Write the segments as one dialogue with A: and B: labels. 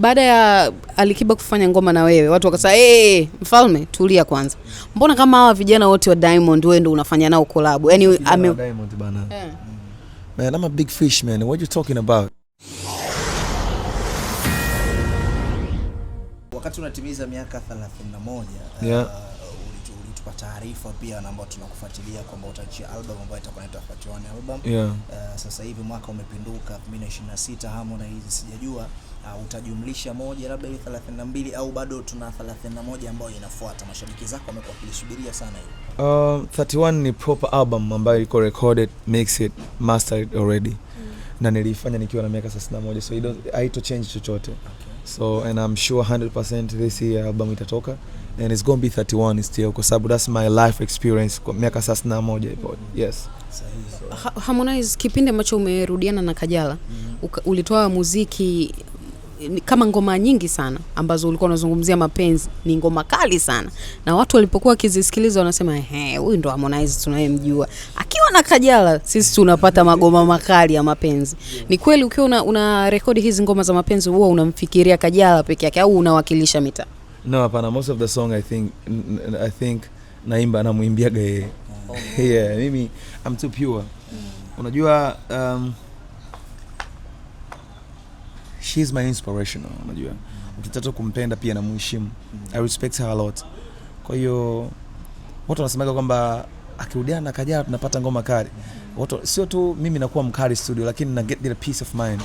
A: baada ya Alikiba kufanya ngoma na wewe, watu wakasema mfalme tulia kwanza. Mbona kama hawa vijana wote wa Diamond wewe ndio unafanya nao collab? Yaani
B: Diamond bana. Man, I'm a big fish, man. What you talking about?
C: Wakati unatimiza miaka 31, ulitupa taarifa pia na ambao tunakufuatilia kwamba utaachia album ambayo itakuwa inaitwa 31 album. Sasa hivi mwaka umepinduka 2026, Harmonize sijajua utajumlisha moja labda ile 32 au bado tuna 31 ambayo inafuata. Mashabiki zako wamekuwa kilisubiria sana hiyo.
B: 31 ni proper album ambayo iko recorded, mixed, mastered already. Na nilifanya nikiwa na miaka 31, so haito change chochote. So and I'm sure 100% this year album itatoka and it's going to be 31 still because that's my life experience kwa miaka 31 ipo. Yes.
A: Harmonize, kipindi ambacho umerudiana na Kajala, ulitoa muziki kama ngoma nyingi sana ambazo ulikuwa unazungumzia mapenzi, ni ngoma kali sana. Na watu walipokuwa kizisikiliza wanasema huyu ndo Harmonize tunayemjua. Akiwa na Kajala sisi tunapata magoma makali ya mapenzi. Ni kweli ukiwa una rekodi hizi ngoma za mapenzi huwa unamfikiria Kajala peke yake au unawakilisha mita?
B: No, hapana, most of the song I think naimba na muimbiaga yeye. Yeah, mimi I'm too pure. Unajua she's my inspiration, unajua. Ukitaka kumpenda pia na muheshimu. I respect her a lot. Kwa hiyo watu wanasemaga kwamba akirudiana na Kajala tunapata ngoma kali. Watu sio tu mimi nakuwa mkali studio, lakini na get the peace of mind.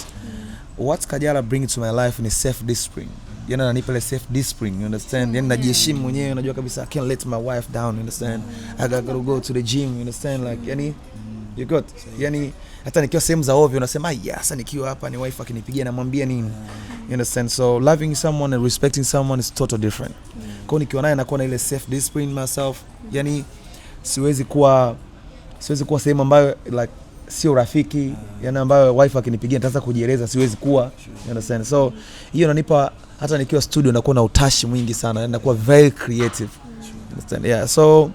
B: What Kajala brings to my life is self discipline. Yana ananipa ile self discipline, you understand? Yana najiheshimu mwenyewe, unajua kabisa I can't let my wife down, you understand? I gotta go to the gym, you understand? Like yani you got yani hata nikiwa sehemu za ovyo unasema sasa nikiwa hapa ni wife akinipigia namwambia nini, you understand? So loving someone and respecting someone is totally different. Kwa nikiwa naye nakuwa na ile self discipline myself, yani siwezi kuwa sehemu ambayo like sio rafiki, yani ambayo wife akinipigia nitaanza kujieleza, siwezi kuwa, you understand? So hiyo inanipa hata nikiwa studio nakuwa na utashi mwingi sana, yani nakuwa very creative, understand? Yeah, so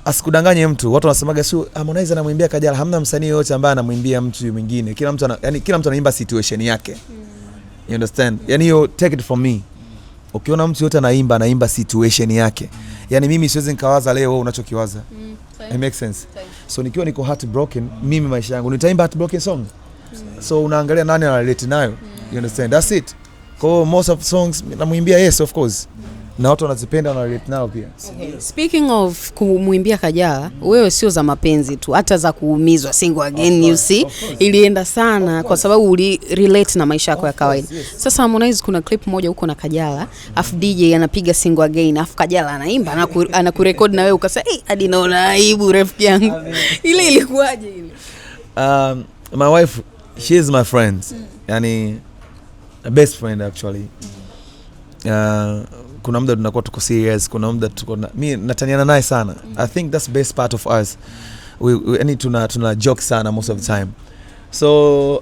B: asikudanganye mtu. Watu wanasemaga Harmonize anamwimbia Kajala, hamna msanii yote ambaye anamwimbia mtu mwingine. Kila mtu kila mtu anaimba situation yake. You understand? Yani you take it from me. Ukiona mtu yote anaimba situation yake. Yani mimi siwezi nikawaza leo wewe unachokiwaza. It makes sense. So nikiwa niko heartbroken, mimi maisha yangu nitaimba heartbroken song. So unaangalia nani ana relate nayo. You understand? That's it. Kwa most of songs namwimbia yes of course. Na watu wanazipenda na relate nao pia.
A: Speaking of kumuimbia Kajala, wewe sio za mapenzi tu, hata za kuumizwa, Single Again, you see, ilienda sana kwa sababu uli relate na maisha yako ya kawaida. Sasa Harmonize kuna clip moja huko na Kajala, afu DJ anapiga Single Again, afu Kajala anaimba, anakurecord na wewe ukasema hadi naona aibu rafiki yangu. Ile ilikuwaje ile?
B: My wife, she is my friend. Yani a best friend actually. Kuna muda tunakuwa tuko serious, kuna muda tuko mimi nataniana naye sana. I think that's best part of us. We any tuna joke sana most of the time. So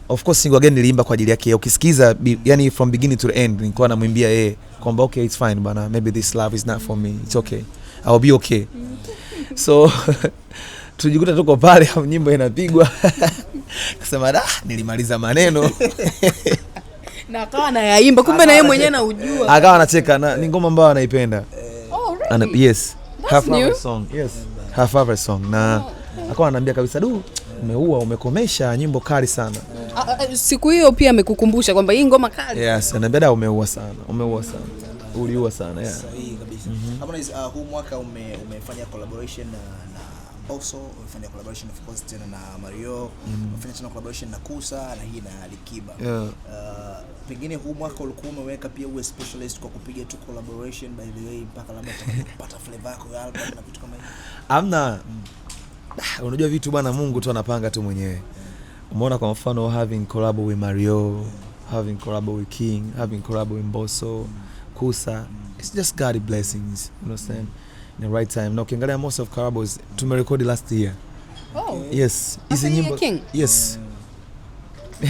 B: of course Single Again niliimba kwa ajili yake. Ukisikiza yani from beginning to the end nilikuwa namwimbia yeye kwamba okay it's fine bana, maybe this love is not for me, it's okay, I'll be okay. So tujikuta tuko pale nyimbo inapigwa. Kasema nilimaliza maneno.
A: Na akawa anaimba kumbe na yeye mwenyewe anaujua.
B: Akawa anacheka na ni ngoma ambayo anaipenda.
A: Oh really?
B: Yes. Her favorite song. Yes. Her favorite song. Na akawa ananiambia kabisa umekomesha nyimbo kali sana.
A: Siku hiyo pia amekukumbusha kwamba hii ngoma kali.
B: Yes, ananiambia umeua sana. Uliua sana, yeah.
C: Sahihi kabisa. Harmonize, huu mwaka umefanya collaboration na Bosso, umefanya collaboration of course tena na Mario, umefanya tena collaboration na Kusa na hii na Alikiba. Pengine huu mwaka ulikuwa umeweka pia uwe specialist kwa kupiga tu collaboration by the way mpaka labda kupata flavor yako ya album na vitu kama hivyo?
B: Amna. Unajua vitu bwana Mungu tu anapanga tu mwenyewe. Umeona kwa mfano having collab with Mario, having collab with King, having collab with Bosso, Kusa, it's just God's blessings, you understand? In the right time. Na ukiangalia most of collabs tumerekodi last year.
A: Oh.
B: Yes.
A: Hizi nyimbo King?
B: Yes.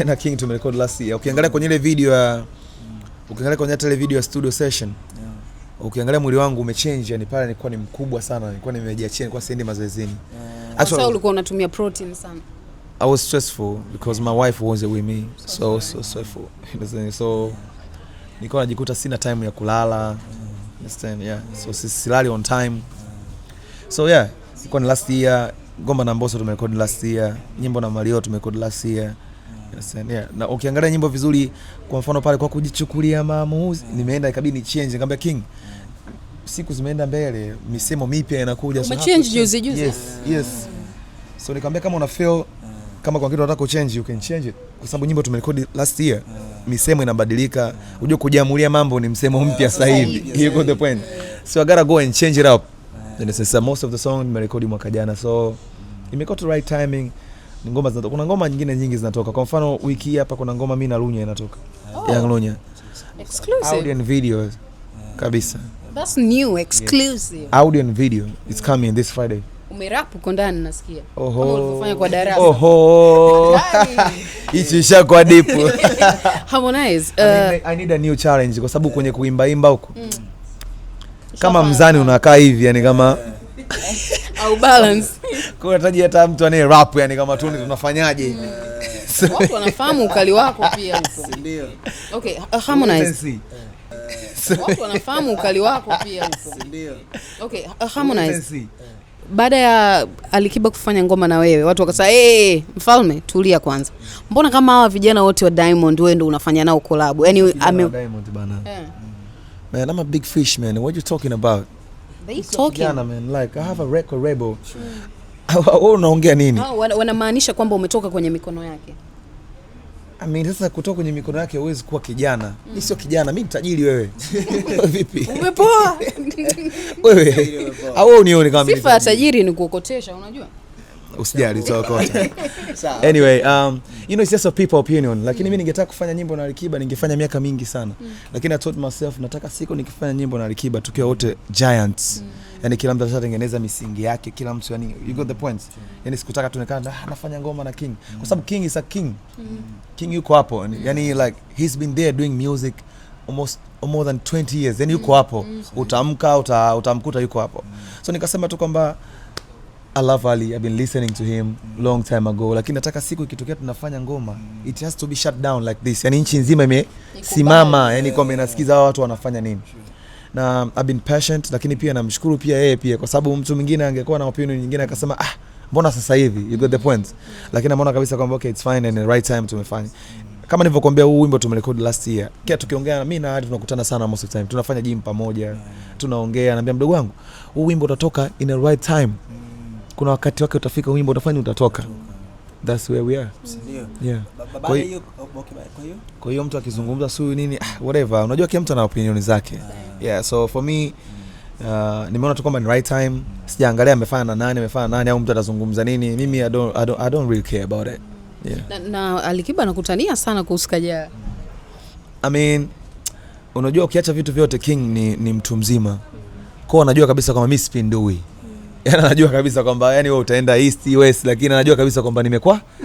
B: Na King tumerekodi last year. Ukiangalia kwenye ile video ya studio session. Ukiangalia mwili wangu umechange, yani pale nilikuwa ni mkubwa sana, nilikuwa nimejiachia, nilikuwa siendi mazoezini.
A: Actually ulikuwa unatumia protein sana.
B: I was stressful because my wife wasn't with me. So stressful. So nilikuwa najikuta sina time ya kulala. Understand? Yeah. So silali on time. So yeah, ilikuwa ni last year. Ngoma na Mbosso tumerekodi last year. Nyimbo na Mario tumerekodi last year. Understand? Yeah. Na ukiangalia nyimbo vizuri, kwa mfano pale kwa kujichukulia maamuzi, nimeenda ikabidi ni change, nikamwambia King, siku zimeenda mbele, misemo mipya inakuja.
A: So change juzi.
B: Yes. So nikamwambia kama una feel kama kwa kitu unataka kuchange, you can change it. Kwa sababu nyimbo tumerekodi last year, misemo inabadilika. Unajua kujiamulia mambo ni msemo mpya sasa hivi. You got the point. So I gotta go and change it up. And it's most of the song nimerekodi mwaka jana. So imekuwa to right timing. Ni ngoma zinatoka. Kuna ngoma nyingi zinatoka. Kwa mfano wiki hapa kuna ngoma mimi na Lunya inatoka. Young Lunya.
A: Exclusive.
B: Audio and video kabisa.
A: That's new, exclusive.
B: Yeah. Audio and video. It's coming this Friday.
A: Umerap uko ndani nasikia.
B: Oho.
A: Kama ulivyofanya kwa darasa.
B: Oho. Hichi shakwa deep.
A: Harmonize.
B: I need a new challenge kwa sababu kwenye kuimba huko. Kama mzani unakaa hivi yani kama
A: au balance.
B: Kwa unahitaji hata mtu anaye rap yani kama tunafanyaje?
A: Watu wanafahamu ukali wako pia huko. Ndio. Okay, Harmonize. Watu wanafahamu ukali wako pia huko. Ndio. Okay, Harmonize. Baada ya Alikiba kufanya ngoma na wewe, watu wakasema, mfalme tulia kwanza. Mbona kama hawa vijana wote wa Diamond wewe ndio unafanya nao collab? Yaani
B: Diamond bana. Man, I'm a big fish, man. What you talking about?
A: They talking.
B: Yeah, man. Like I have a record label. Wewe unaongea nini?
A: Wanamaanisha kwamba umetoka kwenye mikono yake.
B: I mean, sasa kutoka kwenye mikono yake huwezi kuwa kijana. Mimi sio kijana, mimi tajiri wewe. Vipi?
A: Umepoa.
B: Wewe. Au unione kama mimi.
A: Sifa ya tajiri ni kuokotesha, unajua?
B: Usijali tuokota. Anyway, you know, it's just a people opinion. Lakini mimi ningetaka kufanya nyimbo na Alikiba, ningefanya miaka mingi sana. Lakini I told myself nataka siku nikifanya nyimbo na Alikiba tukiwa wote giants. Yani kila mtu atatengeneza misingi yake, kila mtu yani you got the point. Yani sikutaka tuonekane nafanya ngoma na King. Kwa sababu King is a king. King yuko hapo. Yani like he's been there doing music almost more than 20 years. Then yuko hapo. Utamka utamkuta yuko hapo. So nikasema tu kwamba I love Ali. I've been listening to him long time ago. Lakini nataka siku ikitokea tunafanya ngoma, it has to be shut down like this. Yani nchi nzima imesimama, yani kwa menasikiza watu wanafanya nini. Na I've been patient, lakini pia namshukuru pia yeye pia kwa sababu mtu mwingine angekuwa na opinion nyingine akasema mbona sasa hivi, you got the point. Lakini naona kabisa kwamba okay, it's fine and the right time tumefanya. Kama nilivyokuambia huu wimbo tumerecord last year. Kia tukiongea mimi na Ali tunakutana sana most of the time. Tunafanya gym pamoja. Tunaongea, naambia mdogo wangu, huu wimbo utatoka in the right time. Kuna wakati wake utafika, wimbo utafanya utatoka. That's where we are. Yeah. Kwa hiyo mtu akizungumza sio nini whatever, unajua kila mtu ana opinion zake. Yeah, so for me nimeona tu kwamba ni right time. Sijaangalia amefanya na nani au mtu atazungumza nini. Mimi I don't really care about it. Yeah.
A: Na Alikiba anakutania sana kuhusu Kajala.
B: I mean, unajua ukiacha vitu vyote King ni mtu mzima. Kwa anajua kabisa kwamba mimi sipindui. Yaani anajua kabisa kwamba yani wewe utaenda east west, lakini anajua kabisa kwamba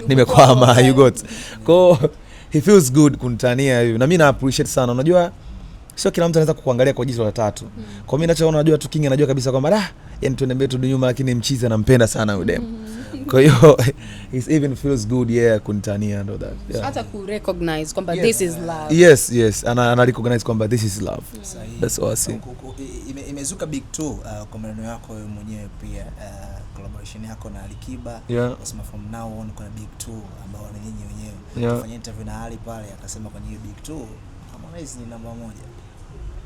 B: nimekwama you got. Kwa he feels good kunitania hivi. Na mimi na appreciate sana. Unajua sio kila mtu anaweza kukuangalia kwa jicho la tatu. Kwa mimi ninachoona najua tu King anajua kabisa kwamba yani tuende mbele tu nyuma, lakini mchizi anampenda sana yule dem. Kwa hiyo it even feels good kunitania and all that. Yeah.
A: Hata ku recognize kwamba this is love.
B: Yes. Ana recognize kwamba this is love. That's all I see.
C: Imezuka big 2 kwa maneno yako wewe mwenyewe pia collaboration yako na Alikiba. Nasema from now on kuna big 2 ambao ni nyinyi wenyewe. Kufanya interview na Ali pale akasema kwenye hiyo big 2 Harmonize ni namba 1.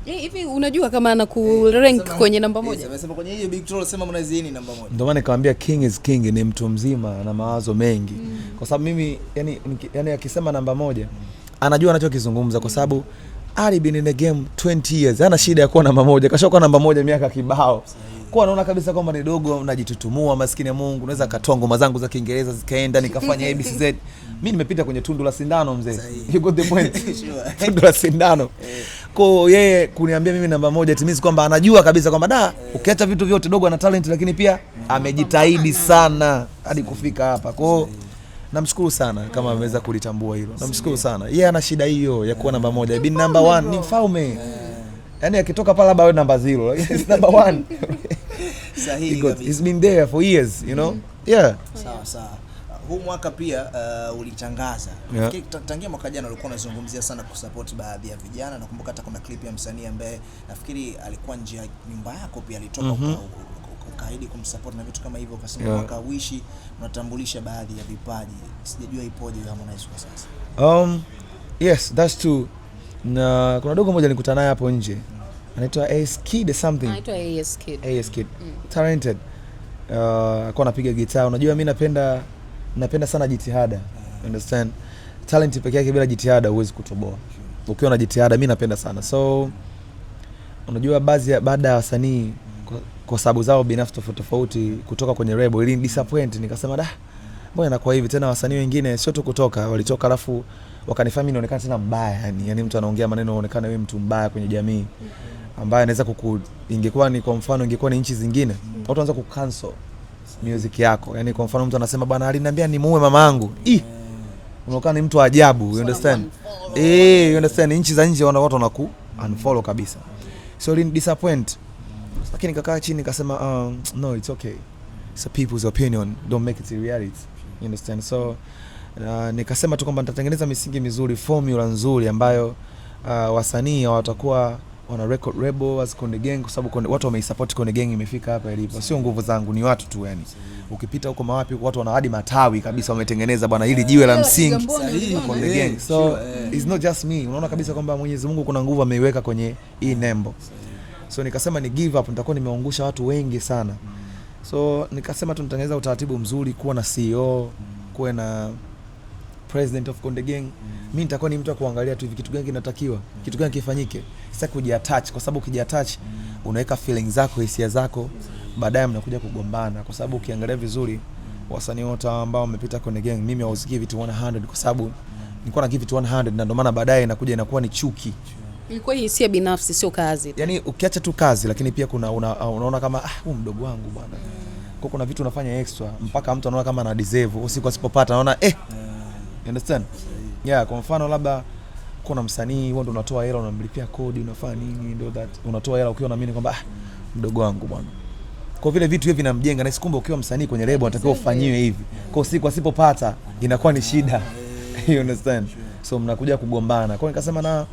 A: Hivi unajua kama ana ku rank kwenye namba 1?
C: Amesema kwenye hiyo big 2 anasema Harmonize ni namba 1.
B: Ndio maana nikamwambia King is king, ni mtu mzima na mawazo mengi. Kwa sababu mimi yani akisema namba 1 anajua anachokizungumza kwa sababu Ali been in the game 20 years. Hana shida ya kuwa namba 1. Kashakuwa namba 1 miaka kibao. Kwa naona kabisa kwamba ni dogo unajitutumua, maskini ya Mungu. Unaweza katoa ngoma zangu za Kiingereza zikaenda nikafanya ABCZ. Mimi nimepita kwenye tundu la sindano mzee. You got the point. Tundu la sindano. Kwa yeye kuniambia mimi namba 1 itimizi kwamba anajua kabisa kwamba ukiacha vitu vyote dogo ana talent, lakini pia amejitahidi sana hadi kufika hapa. Kwa namshukuru sana kama ameweza kulitambua hilo. Namshukuru sana. Yeye ana shida hiyo ya kuwa namba 1. Bin number 1 ni mfalme. Yaani akitoka pale labda namba 0. It's number 1.
C: Sahihi.
B: He's been there for years, you know. Yeah.
C: Sawa. huu mwaka pia ulitangaza. Nafikiri tangia mwaka jana ulikuwa unazungumzia sana kusupport baadhi ya vijana. Nakumbuka hata kuna clip ya msanii ambaye nafikiri alikuwa nje ya nyumba yako pia alitoka ukaahidi kumsupport na vitu kama hivyo, ukasema mwaka wishi unatambulisha baadhi ya vipaji. Sijajua ipoje Harmonize kwa sasa.
B: Yes, that's true. Na kuna dogo mmoja nilikutana naye hapo nje. Anaitwa AS Kid something.
A: Anaitwa AS Kid.
B: AS Kid. Talented. Alikuwa anapiga gitaa. Unajua mimi napenda sana jitihada. Understand? Talent pekee yake bila jitihada huwezi kutoboa. Ukiwa na jitihada mimi napenda sana. So unajua baada ya wasanii kwa sababu zao binafsi tofauti kutoka kwenye label ili disappoint, nikasema mbona inakuwa hivi tena. Wasanii wengine sio tu kutoka, walitoka alafu wakanifanya mimi nionekane tena mbaya, yani mtu anaongea maneno unaonekana wewe mtu mbaya kwenye jamii ambaye anaweza ingekuwa ni kwa mfano ingekuwa ni nchi zingine watu wanaanza kucancel music yako. Yani kwa mfano mtu anasema bwana aliniambia ni muue mama yangu, unaonekana ni mtu ajabu, you understand? You understand? Nchi za nje watu wanaku unfollow kabisa, so it disappoint. Lakini nikakaa chini nikasema no, it's okay, it's a people's opinion, don't make it a reality, you understand? So nikasema tu kwamba nitatengeneza misingi mizuri, formula nzuri ambayo wasanii watakuwa wana record label as Konde Gang, kwa sababu watu wameisupport Konde Gang imefika hapa ilipo. Sio nguvu zangu, ni watu tu yani. Ukipita huko mawapi watu wana hadi matawi kabisa wametengeneza bwana hili jiwe la msingi Konde Gang. So it's not just me. Unaona kabisa kwamba Mwenyezi Mungu kuna nguvu ameiweka kwenye hii nembo. So nikasema ni give up, nitakuwa nimeangusha watu wengi sana. So nikasema tu nitengeneza utaratibu mzuri, kuwa na CEO, kuwe na president of Konde Gang. Mimi nitakuwa ni mtu wa kuangalia tu hivi kitu gani kinatakiwa, kitu gani kifanyike. Sasa kujiattach, kwa sababu ukijiattach unaweka feelings zako, hisia zako, baadaye mnakuja kugombana. Kwa sababu ukiangalia vizuri wasanii wote ambao wamepita Konde Gang, mimi I was give it 100 kwa sababu nilikuwa na give it 100, na ndio maana baadaye inakuwa ni chuki.
A: Ilikuwa hisia binafsi, sio kazi.
B: Yani ukiacha tu kazi, lakini pia unaona kama huyu mdogo wangu bwana. Kwa kuna vitu unafanya extra mpaka mtu anaona kama ana deserve, usiku asipopata anaona you understand? Yeah, kwa mfano labda kuna msanii wewe ndo unatoa hela, unamlipia kodi, unafanya nini, ndio that unatoa hela ukiwa unaamini kwamba mdogo wangu bwana. Kwa vile vitu hivi vinamjenga, na sikumbe ukiwa msanii kwenye label unatakiwa ufanyiwe hivi. Kwa siku asipopata inakuwa ni shida. You understand? So mnakuja kugombana. Kwa nikasema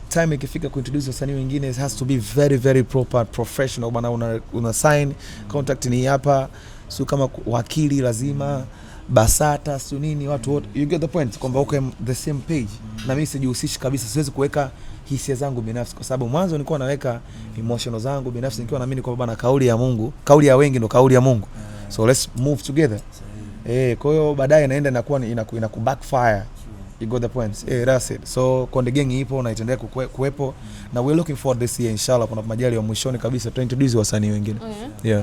B: time ikifika kuintroduce wasanii wengine, it has to be very very proper, professional bwana. Una sign contract ni hapa, sio kama wakili lazima BASATA sio nini, watu wote, you get the point, kwamba uko the same page. Na mimi sijihusishi kabisa, siwezi kuweka hisia zangu binafsi, kwa sababu mwanzo nilikuwa naweka emotional zangu binafsi nikiwa naamini kwamba bana kauli ya Mungu, kauli ya wengi ndo kauli ya Mungu, so let's move together. Kwa hiyo baadaye inaenda inakuwa backfire. You got the point. That's it. So Konde Gang ipo na itaendelea kuwepo, na we're looking forward this year inshallah, kuna majali ya mwishoni kabisa to introduce wasanii wengine. Yeah.